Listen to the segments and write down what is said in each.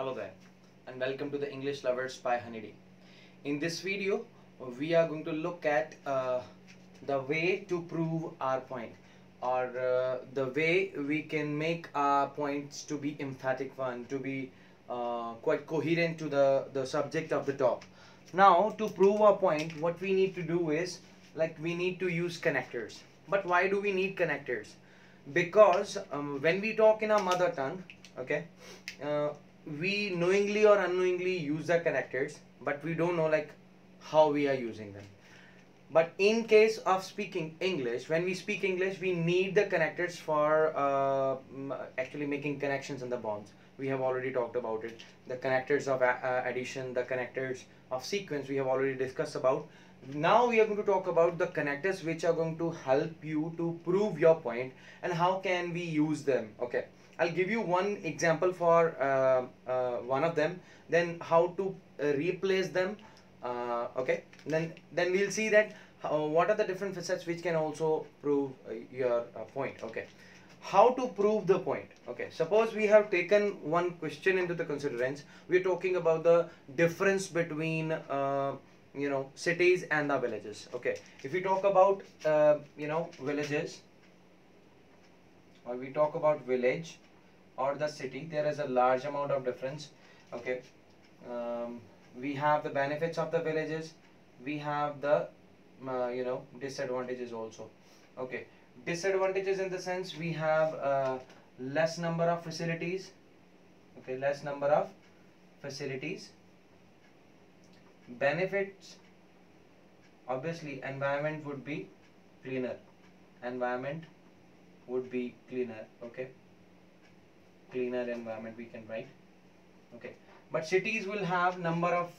Hello there, and welcome to the English Lovers by Honeydee. In this video, we are going to look at the way to prove our point, or the way we can make our points to be emphatic one, to be quite coherent to the subject of the talk. Now, to prove our point, what we need to do is, like, we need to use connectors. But why do we need connectors? Because when we talk in our mother tongue, okay, uh, we knowingly or unknowingly use the connectors, but we don't know like how we are using them. But in case of speaking English, when we speak English, we need the connectors for actually making connections and the bonds. We have already talked about it. The connectors of addition, the connectors of sequence, we have already discussed about. Now we are going to talk about the connectors which are going to help you to prove your point and how can we use them. Okay, I'll give you one example for one of them, then how to replace them. Okay, then we'll see that what are the different facets which can also prove your point. Okay, how to prove the point. Okay, suppose we have taken one question into the considerance. We're talking about the difference between cities and the villages. Okay, if we talk about villages, or we talk about village or the city, there is a large amount of difference. Okay, we have the benefits of the villages, we have the disadvantages also. Okay, disadvantages in the sense we have less number of facilities. Okay, less number of facilities. Benefits, obviously environment would be cleaner. Environment would be cleaner. Okay, cleaner environment we can write. Okay, but cities will have number of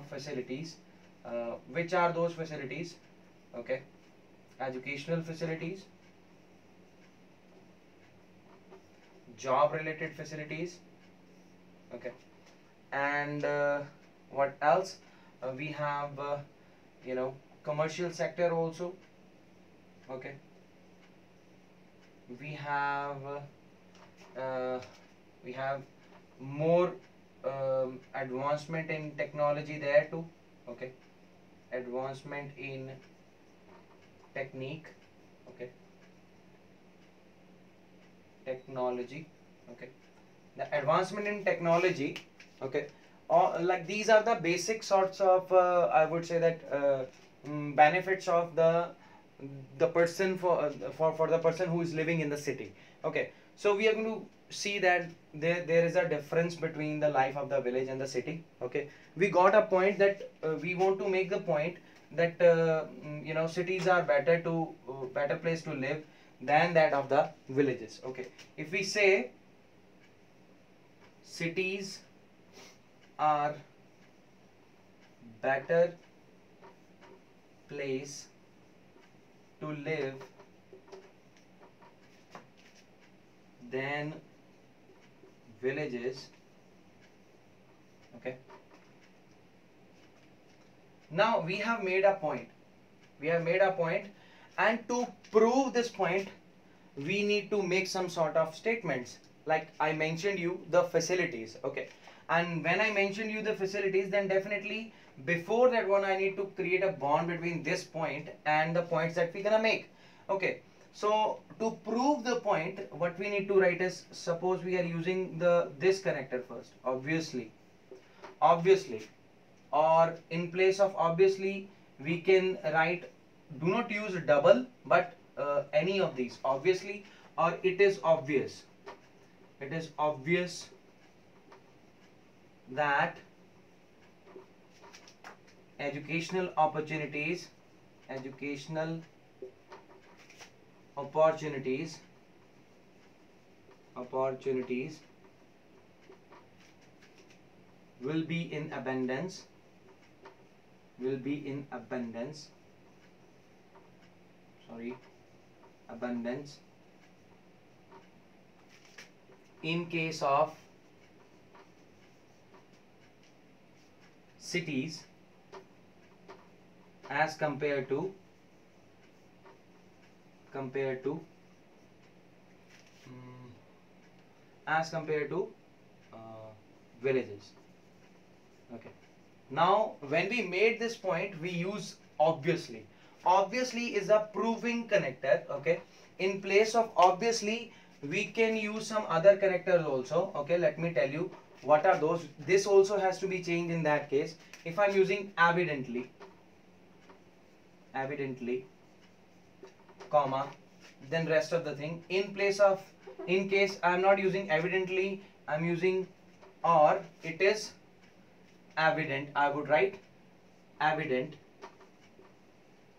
facilities. Which are those facilities? Okay, educational facilities, job related facilities. Okay, and what else? We have commercial sector also. Okay, we have more advancement in technology there too. Okay, advancement in technique. Okay, technology. Okay, the advancement in technology. Okay, like these are the basic sorts of I would say that benefits of the person for the person who is living in the city. Okay, so we are going to see that there is a difference between the life of the village and the city. Okay, we got a point that we want to make the point that cities are better place to live than that of the villages. Okay, if we say cities are better place to live than villages. Okay, now we have made a point. And to prove this point we need to make some sort of statements. Like I mentioned you the facilities. Okay, and when I mentioned you the facilities, then definitely before that one I need to create a bond between this point and the points that we're gonna make. Okay, so to prove the point, what we need to write is, suppose we are using this connector first. Obviously, or in place of obviously we can write, do not use double, but any of these, obviously, or it is obvious that educational opportunities will be in abundance in case of cities as compared to as compared to villages. Okay. Now, when we made this point, we use obviously. Obviously is a proving connector. Okay. In place of obviously, we can use some other connectors also. Okay. Let me tell you what are those. This also has to be changed in that case. If I'm using evidently, comma, then rest of the thing. In place of, in case I'm not using evidently, I'm using or, it is evident. I would write evident.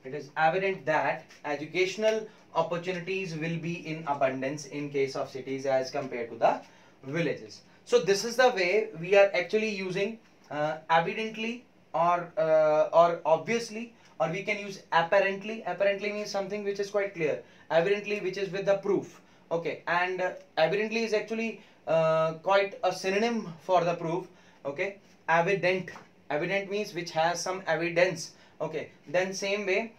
It is evident that educational opportunities will be in abundance in case of cities as compared to the villages. So this is the way we are actually using evidently or obviously, or we can use apparently. Apparently means something which is quite clear. Evidently, which is with the proof. Okay, and evidently is actually quite a synonym for the proof. Okay, evident. Evident means which has some evidence. Okay, then same way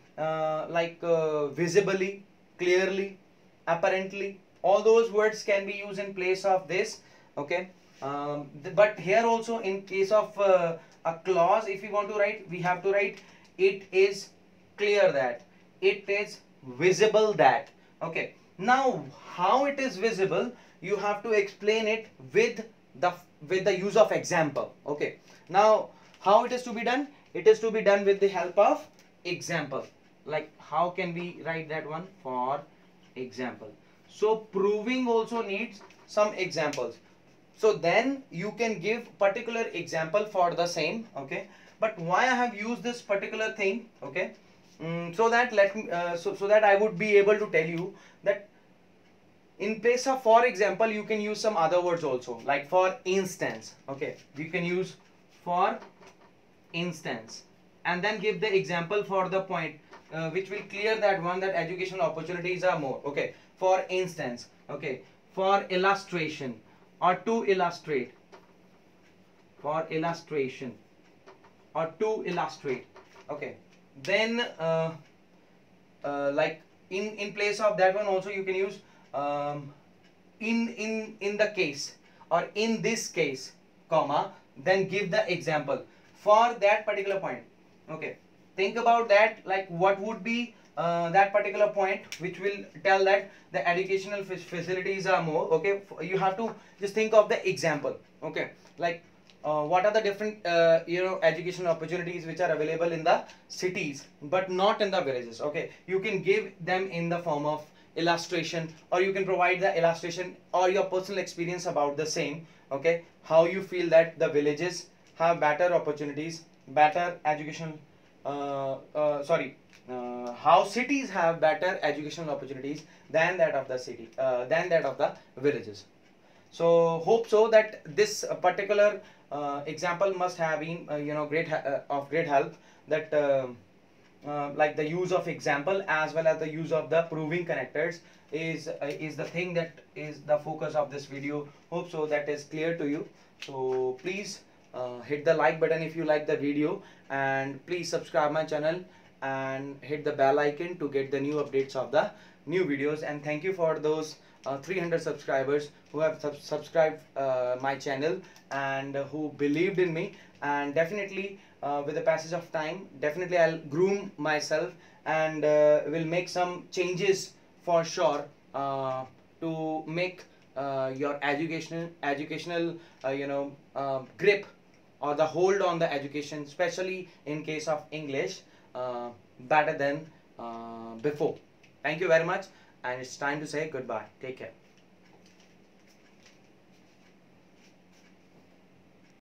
visibly, clearly, apparently, all those words can be used in place of this. Okay, but here also in case of a clause, if we want to write, we have to write it is clear that, it is visible that. Okay, now how it is visible, you have to explain it with the use of example. Okay, now how it is to be done? It is to be done with the help of example. Like how can we write that one? For example. So proving also needs some examples. So then you can give particular example for the same. Okay, but why I have used this particular thing? Okay, so that let me so that I would be able to tell you that in place of for example, you can use some other words also, like for instance. Okay, you can use for instance and then give the example for the point which will clear that one, that educational opportunities are more. Okay, for instance. Okay, for illustration or to illustrate, for illustration or to illustrate. Okay, then like in place of that one also you can use in the case or in this case, comma, then give the example for that particular point. Okay, think about that, like what would be that particular point which will tell that the educational facilities are more. Okay, you have to just think of the example. Okay, like what are the different educational opportunities which are available in the cities but not in the villages. Okay, you can give them in the form of illustration, or you can provide the illustration or your personal experience about the same. Okay, how you feel that the villages have better opportunities, better educational how cities have better educational opportunities than that of the city, than that of the villages. So hope so that this particular example must have been of great help, that like the use of example as well as the use of the proving connectors is the thing that is the focus of this video. Hope so that is clear to you. So please hit the like button if you like the video, and please subscribe my channel and hit the bell icon to get the new updates of the new videos. And thank you for those 300 subscribers who have subscribed my channel and who believed in me. And definitely with the passage of time, definitely I'll groom myself and will make some changes for sure to make your educational grip or the hold on the education, especially in case of English, better than before. Thank you very much, and it's time to say goodbye. Take care.